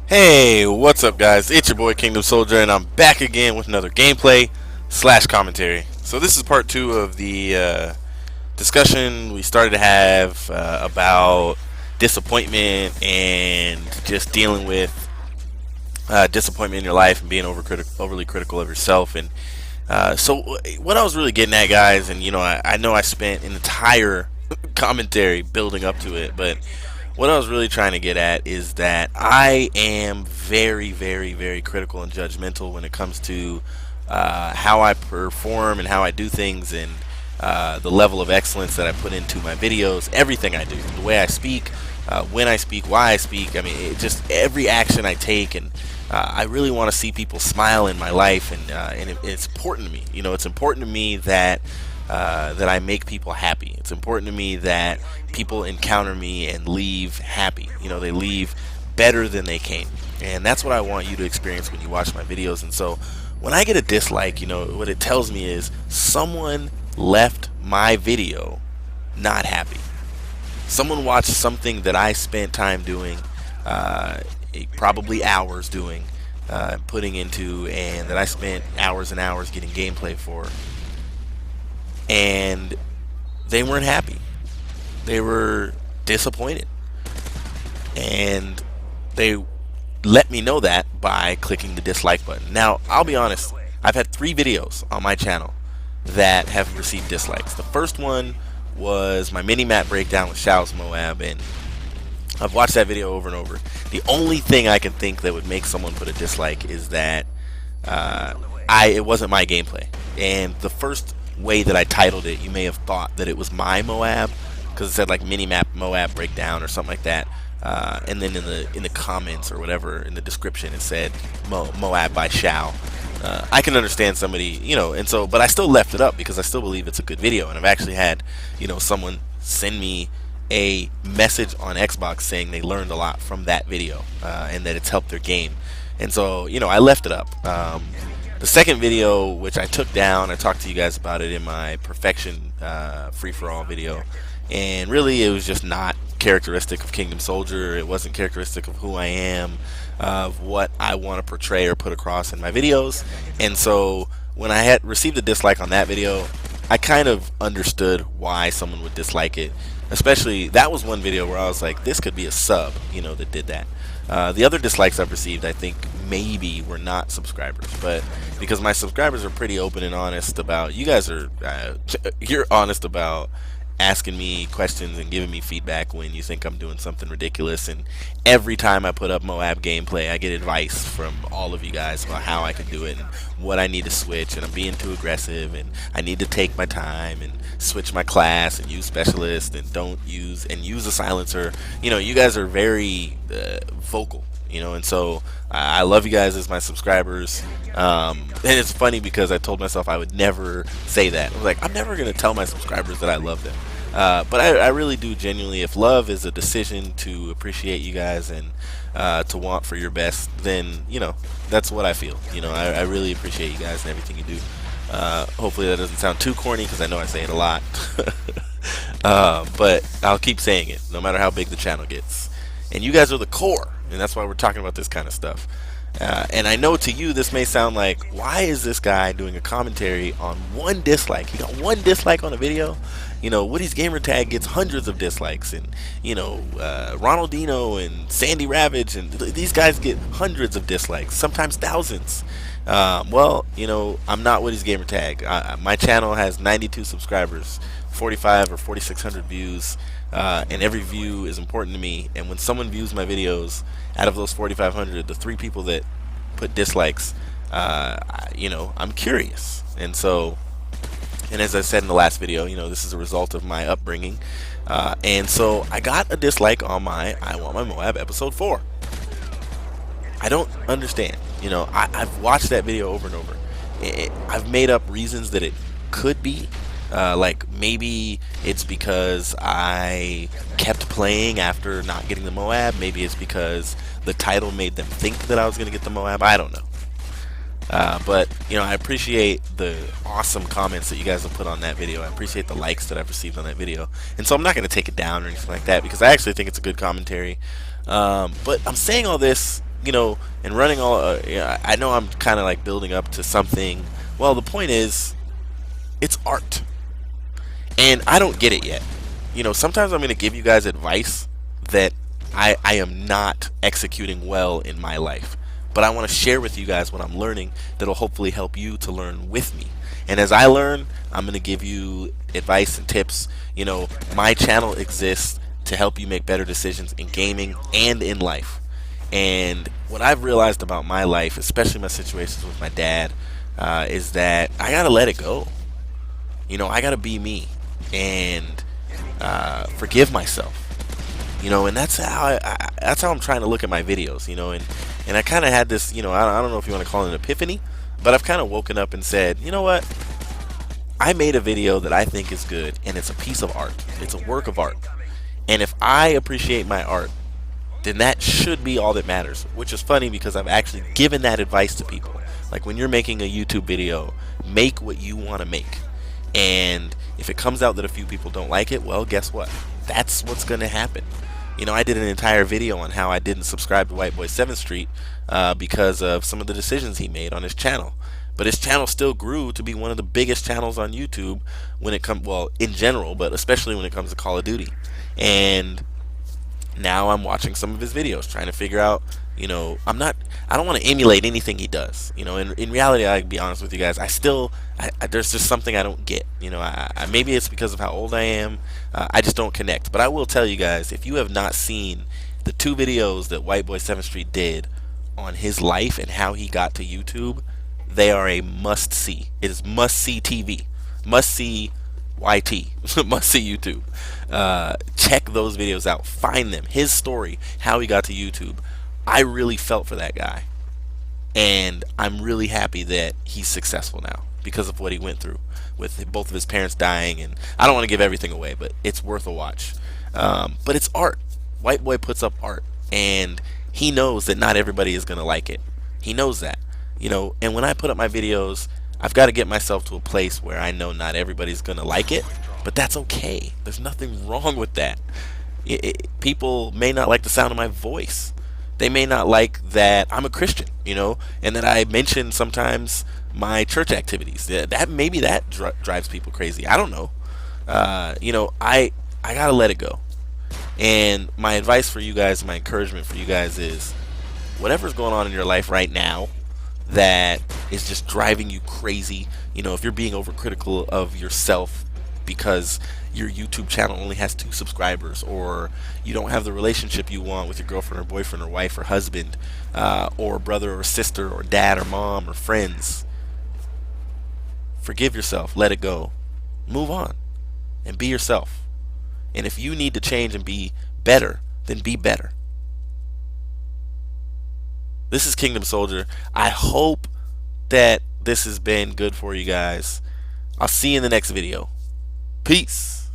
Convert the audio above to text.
Hey, what's up guys? It's your boy Kingdom Soldier and I'm back again with another gameplay slash commentary. So this is part 2 of the discussion we started to have about disappointment and just dealing with disappointment in your life and being overly critical of yourself. And so what I was really getting at, guys, and I know I spent an entire commentary building up to it, but what I was really trying to get at is that I am very, very, very critical and judgmental when it comes to how I perform and how I do things, and the level of excellence that I put into my videos, everything I do, the way I speak, when I speak, why I speak. I mean, just every action I take, and I really want to see people smile in my life, and it's important to me. It's important to me that I make people happy. It's important to me that people encounter me and leave happy. They leave better than they came, and that's what I want you to experience when you watch my videos. And so when I get a dislike, what it tells me is someone left my video not happy. Someone watched something that I spent time doing, probably hours doing, putting into, and that I spent hours and hours getting gameplay for, and they weren't happy. They were disappointed, and they let me know that by clicking the dislike button. Now, I'll be honest, I've had 3 videos on my channel that have received dislikes. The first one was my mini-map breakdown with Shao's Moab, and I've watched that video over and over. The only thing I can think that would make someone put a dislike is that it wasn't my gameplay. And the first way that I titled it, you may have thought that it was my Moab, because it said like mini-map Moab breakdown or something like that. And then in the comments or whatever in the description it said Moab by Shao. I can understand somebody, and so, but I still left it up because I still believe it's a good video, and I've actually had, someone send me a message on Xbox saying they learned a lot from that video, and that it's helped their game, and so, I left it up. The second video, which I took down, I talked to you guys about it in my perfection free-for-all video, and really it was just not characteristic of Kingdom Soldier. It wasn't characteristic of who I am, of what I want to portray or put across in my videos. And so when I had received a dislike on that video, I kind of understood why someone would dislike it. Especially, that was one video where I was like, this could be a sub, that did that. The other dislikes I've received, I think maybe were not subscribers, but because my subscribers are pretty open and honest about, you guys are, you're honest about asking me questions and giving me feedback when you think I'm doing something ridiculous. And every time I put up Moab gameplay, I get advice from all of you guys about how I can do it and what I need to switch, and I'm being too aggressive, and I need to take my time and switch my class and use specialist and use a silencer. You guys are very vocal, and so I love you guys as my subscribers. And it's funny because I told myself I would never say that. I was like, I'm never gonna tell my subscribers that I love them, but I really do genuinely. If love is a decision to appreciate you guys and to want for your best, then that's what I feel. I really appreciate you guys and everything you do. Hopefully that doesn't sound too corny, because I know I say it a lot. But I'll keep saying it no matter how big the channel gets. And you guys are the core, and that's why we're talking about this kind of stuff. And I know to you this may sound like, why is this guy doing a commentary on one dislike? He got one dislike on a video. Woody's gamertag gets hundreds of dislikes, and Ronaldinho and Sandy Ravage, and these guys get hundreds of dislikes, sometimes thousands. Well, I'm not Woody's gamertag. My channel has 92 subscribers, 45 or 4,600 views, and every view is important to me. And when someone views my videos, out of those 4,500, the 3 people that put dislikes, I'm curious. And so, and as I said in the last video, this is a result of my upbringing. And so I got a dislike on my I Want My Moab episode 4. I don't understand. I've watched that video over and over. I've made up reasons that it could be. Like maybe it's because I kept playing after not getting the Moab. Maybe it's because the title made them think that I was going to get the Moab. I don't know. But I appreciate the awesome comments that you guys have put on that video. I appreciate the likes that I've received on that video, and so I'm not going to take it down or anything like that because I actually think it's a good commentary. But I'm saying all this, and running all. I know I'm kind of like building up to something. Well, the point is, it's art, and I don't get it yet. Sometimes I'm going to give you guys advice that I am not executing well in my life. But I want to share with you guys what I'm learning that'll hopefully help you to learn with me. And as I learn, I'm going to give you advice and tips. My channel exists to help you make better decisions in gaming and in life. And what I've realized about my life, especially my situations with my dad, is that I got to let it go. I got to be me and forgive myself. And that's how that's how I'm trying to look at my videos. And I kind of had this, I don't know if you want to call it an epiphany, but I've kind of woken up and said, you know what? I made a video that I think is good, and it's a piece of art. It's a work of art. And if I appreciate my art, then that should be all that matters. Which is funny because I've actually given that advice to people. Like when you're making a YouTube video, make what you want to make. And if it comes out that a few people don't like it, well, guess what? That's what's going to happen. I did an entire video on how I didn't subscribe to White Boy 7th Street because of some of the decisions he made on his channel. But his channel still grew to be one of the biggest channels on YouTube when it comes, well, in general, but especially when it comes to Call of Duty. And now I'm watching some of his videos, trying to figure out, I don't want to emulate anything he does. In reality, I'll be honest with you guys, there's just something I don't get. Maybe it's because of how old I am. I just don't connect. But I will tell you guys, if you have not seen the 2 videos that White Boy 7th Street did on his life and how he got to YouTube, they are a must-see. It is must-see TV. Must-see YT. Must-see YouTube. Check those videos out. Find them. His story, how he got to YouTube. I really felt for that guy. And I'm really happy that he's successful now because of what he went through with both of his parents dying. And I don't want to give everything away, but it's worth a watch. But it's art. White Boy puts up art. And he knows that not everybody is going to like it. He knows that. And when I put up my videos, I've got to get myself to a place where I know not everybody's going to like it. But that's okay. There's nothing wrong with that. People may not like the sound of my voice. They may not like that I'm a Christian, and that I mention sometimes my church activities. That maybe that drives people crazy. I don't know. I gotta let it go. And my advice for you guys, my encouragement for you guys is, whatever's going on in your life right now that is just driving you crazy. If you're being overcritical of yourself because your YouTube channel only has 2 subscribers, or you don't have the relationship you want with your girlfriend or boyfriend or wife or husband, or brother or sister or dad or mom or friends, forgive yourself, let it go, move on, and be yourself. And if you need to change and be better, then be better. This is Kingdom Soldier. I hope that this has been good for you guys. I'll see you in the next video. Peace.